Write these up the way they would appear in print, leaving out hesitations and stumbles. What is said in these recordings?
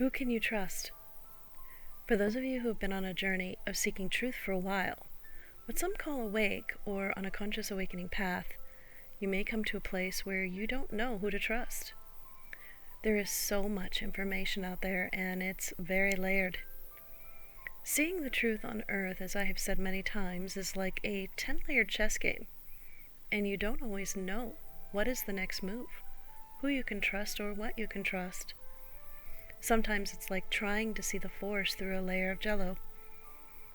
Who can you trust? For those of you who have been on a journey of seeking truth for a while, what some call awake or on a conscious awakening path, you may come to a place where you don't know who to trust. There is so much information out there, and it's very layered. Seeing the truth on earth, as I have said many times, is like a 10-layered chess game, and you don't always know what is the next move, who you can trust or what you can trust. Sometimes it's like trying to see the forest through a layer of jello.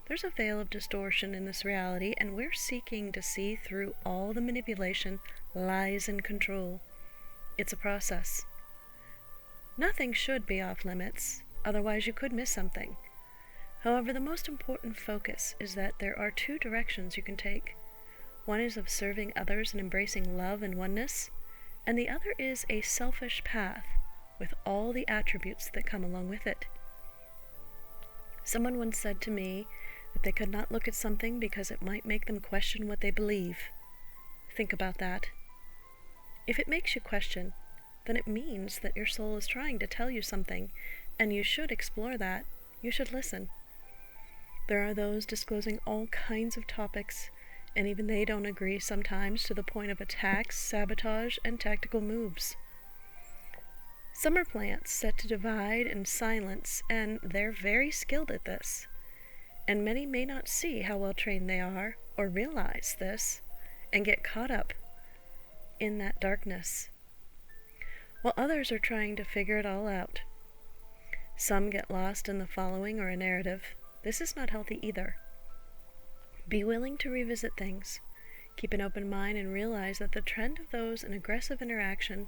There's a veil of distortion in this reality, and we're seeking to see through all the manipulation, lies, and control. It's a process. Nothing should be off limits, otherwise you could miss something. However, the most important focus is that there are two directions you can take. One is of serving others and embracing love and oneness, and the other is a selfish path with all the attributes that come along with it. Someone once said to me that they could not look at something because it might make them question what they believe. Think about that. If it makes you question, then it means that your soul is trying to tell you something, and you should explore that. You should listen. There are those disclosing all kinds of topics, and even they don't agree sometimes, to the point of attacks, sabotage, and tactical moves. Some are plants set to divide and silence, and they're very skilled at this. And many may not see how well trained they are, or realize this, and get caught up in that darkness, while others are trying to figure it all out. Some get lost in the following or a narrative. This is not healthy either. Be willing to revisit things. Keep an open mind and realize that the trend of those in aggressive interaction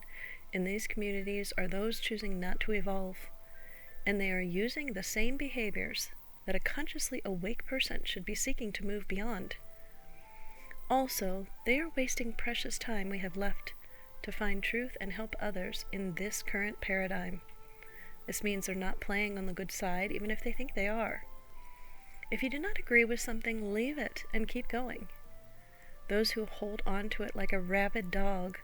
in these communities are those choosing not to evolve, and they are using the same behaviors that a consciously awake person should be seeking to move beyond. Also, they are wasting precious time we have left to find truth and help others in this current paradigm. This means they're not playing on the good side, even if they think they are. If you do not agree with something, leave it and keep going. Those who hold on to it like a rabid dog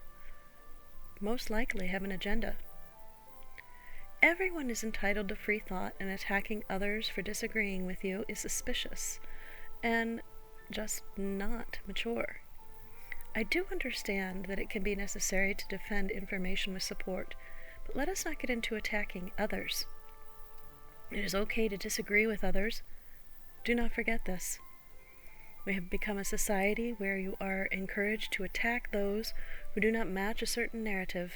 most likely have an agenda. Everyone is entitled to free thought, and attacking others for disagreeing with you is suspicious and just not mature. I do understand that it can be necessary to defend information with support, but let us not get into attacking others. It is okay to disagree with others. Do not forget this. We have become a society where you are encouraged to attack those who do not match a certain narrative.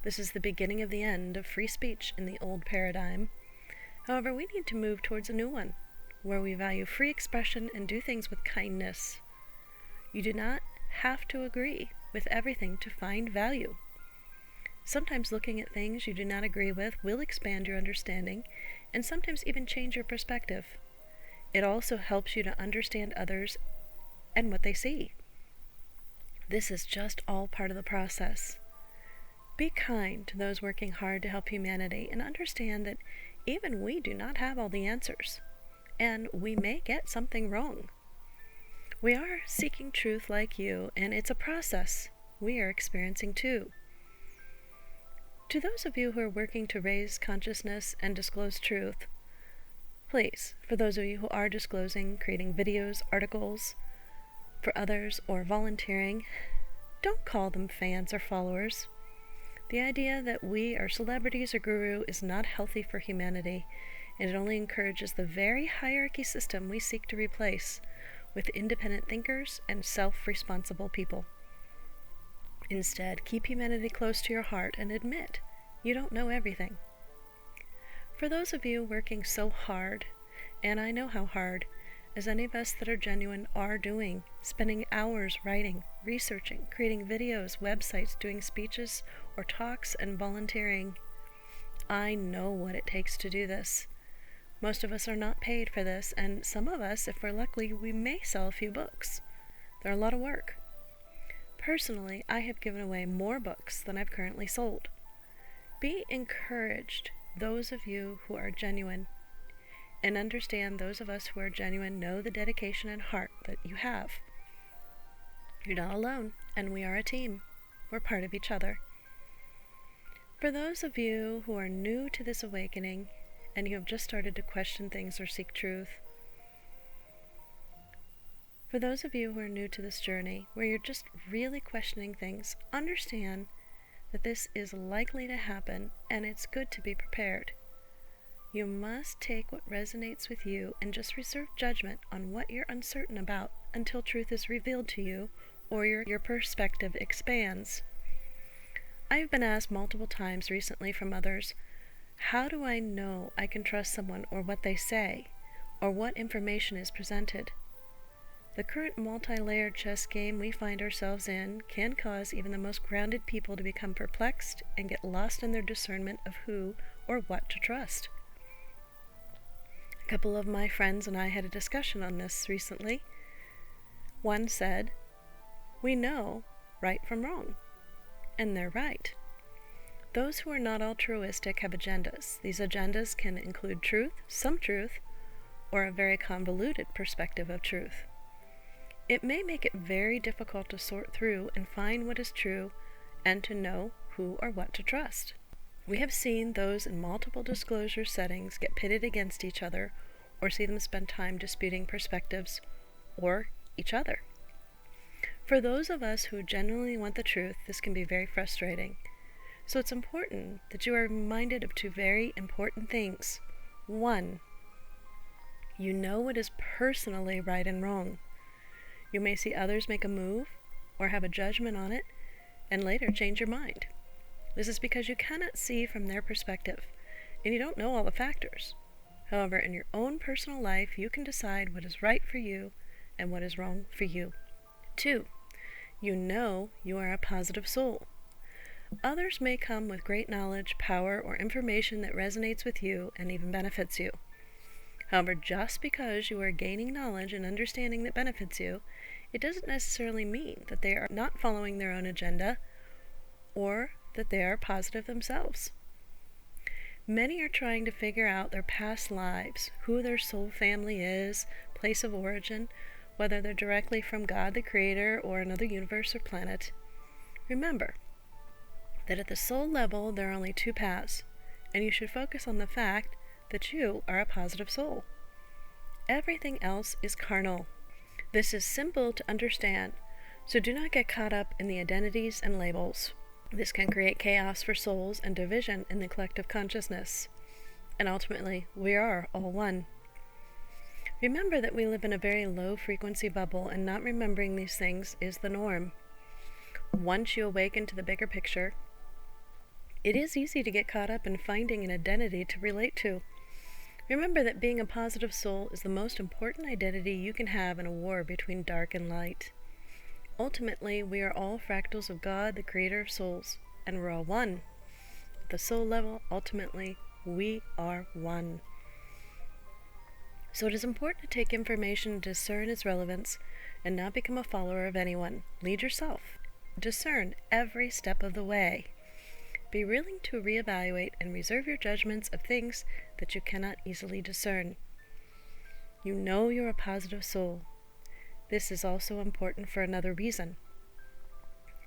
This is the beginning of the end of free speech in the old paradigm. However, we need to move towards a new one, where we value free expression and do things with kindness. You do not have to agree with everything to find value. Sometimes looking at things you do not agree with will expand your understanding, and sometimes even change your perspective. It also helps you to understand others and what they see. This is just all part of the process. Be kind to those working hard to help humanity, and understand that even we do not have all the answers, and we may get something wrong. We are seeking truth like you, and it's a process we are experiencing too. To those of you who are working to raise consciousness and disclose truth, please, for those of you who are disclosing, creating videos, articles for others, or volunteering, don't call them fans or followers. The idea that we are celebrities or guru is not healthy for humanity, and it only encourages the very hierarchy system we seek to replace with independent thinkers and self-responsible people. Instead, keep humanity close to your heart and admit you don't know everything. For those of you working so hard, and I know how hard, as any of us that are genuine are doing, spending hours writing, researching, creating videos, websites, doing speeches or talks, and volunteering, I know what it takes to do this. Most of us are not paid for this, and some of us, if we're lucky, we may sell a few books. They're a lot of work. Personally, I have given away more books than I've currently sold. Be encouraged, those of you who are genuine, and understand those of us who are genuine know the dedication and heart that you have. You're not alone, and we are a team. We're part of each other. For those of you who are new to this awakening and you have just started to question things or seek truth, for those of you who are new to this journey where you're just really questioning things, understand that this is likely to happen and it's good to be prepared. You must take what resonates with you and just reserve judgment on what you're uncertain about until truth is revealed to you or your perspective expands. I've been asked multiple times recently from others, how do I know I can trust someone or what they say, or what information is presented? The current multi-layered chess game we find ourselves in can cause even the most grounded people to become perplexed and get lost in their discernment of who or what to trust. A couple of my friends and I had a discussion on this recently. One said, "We know right from wrong," and they're right. Those who are not altruistic have agendas. These agendas can include truth, some truth, or a very convoluted perspective of truth. It may make it very difficult to sort through and find what is true and to know who or what to trust. We have seen those in multiple disclosure settings get pitted against each other or see them spend time disputing perspectives or each other. For those of us who genuinely want the truth, this can be very frustrating. So it's important that you are reminded of two very important things. One, you know what is personally right and wrong. You may see others make a move or have a judgment on it and later change your mind. This is because you cannot see from their perspective and you don't know all the factors. However, in your own personal life, you can decide what is right for you and what is wrong for you. 2, you know you are a positive soul. Others may come with great knowledge, power, or information that resonates with you and even benefits you. However, just because you are gaining knowledge and understanding that benefits you, it doesn't necessarily mean that they are not following their own agenda or that they are positive themselves. Many are trying to figure out their past lives, who their soul family is, place of origin, whether they're directly from God the Creator or another universe or planet. Remember that at the soul level there are only two paths, and you should focus on the fact that you are a positive soul. Everything else is carnal. This is simple to understand, so do not get caught up in the identities and labels. This can create chaos for souls and division in the collective consciousness. And ultimately, we are all one. Remember that we live in a very low frequency bubble, and not remembering these things is the norm. Once you awaken to the bigger picture, it is easy to get caught up in finding an identity to relate to. Remember that being a positive soul is the most important identity you can have in a war between dark and light. Ultimately, we are all fractals of God, the Creator of souls, and we're all one. At the soul level, ultimately, we are one. So it is important to take information and discern its relevance and not become a follower of anyone. Lead yourself. Discern every step of the way. Be willing to reevaluate and reserve your judgments of things that you cannot easily discern. You know you're a positive soul. This is also important for another reason.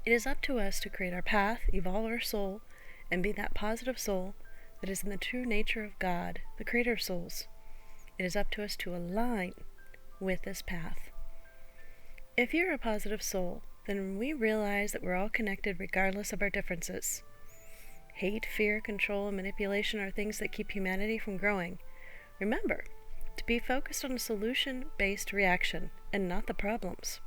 It is up to us to create our path, evolve our soul, and be that positive soul that is in the true nature of God, the Creator of souls. It is up to us to align with this path. If you're a positive soul, then we realize that we're all connected regardless of our differences. Hate, fear, control, and manipulation are things that keep humanity from growing. Remember to be focused on a solution-based reaction and not the problems.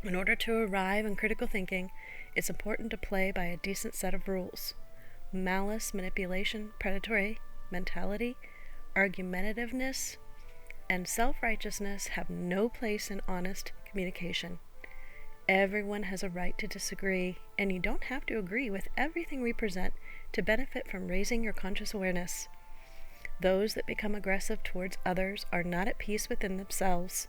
In order to arrive in critical thinking, it's important to play by a decent set of rules. Malice, manipulation, predatory mentality, argumentativeness, and self-righteousness have no place in honest communication. Everyone has a right to disagree, and you don't have to agree with everything we present to benefit from raising your conscious awareness. Those that become aggressive towards others are not at peace within themselves.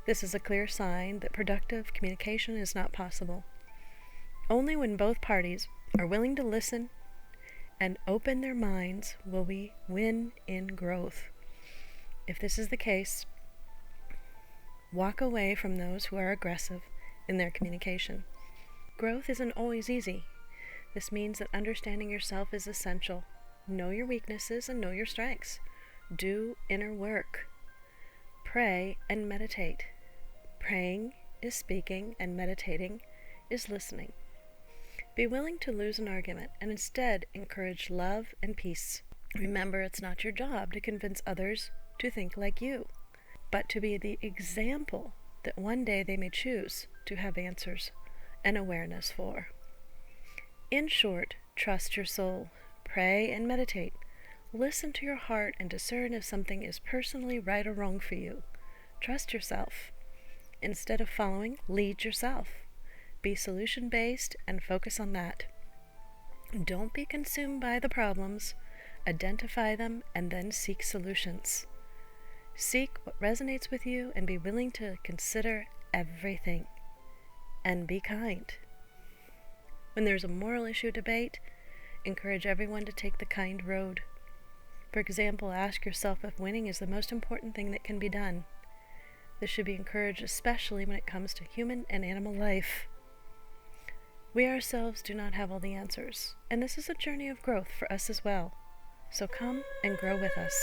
This is a clear sign that productive communication is not possible. Only when both parties are willing to listen and open their minds will we win in growth. If this is the case, walk away from those who are aggressive in their communication. Growth isn't always easy. This means that understanding yourself is essential. Know your weaknesses and know your strengths. Do inner work. Pray and meditate. Praying is speaking, and meditating is listening. Be willing to lose an argument and instead encourage love and peace. Remember, it's not your job to convince others to think like you, but to be the example that one day they may choose to have answers and awareness for. In short, trust your soul, pray and meditate, listen to your heart and discern if something is personally right or wrong for you. Trust yourself. Instead of following, lead yourself. Be solution-based and focus on that. Don't be consumed by the problems. Identify them and then seek solutions. Seek what resonates with you and be willing to consider everything. And be kind. When there's a moral issue debate, encourage everyone to take the kind road. For example, ask yourself if winning is the most important thing that can be done. This should be encouraged especially when it comes to human and animal life. We ourselves do not have all the answers, and this is a journey of growth for us as well. So come and grow with us.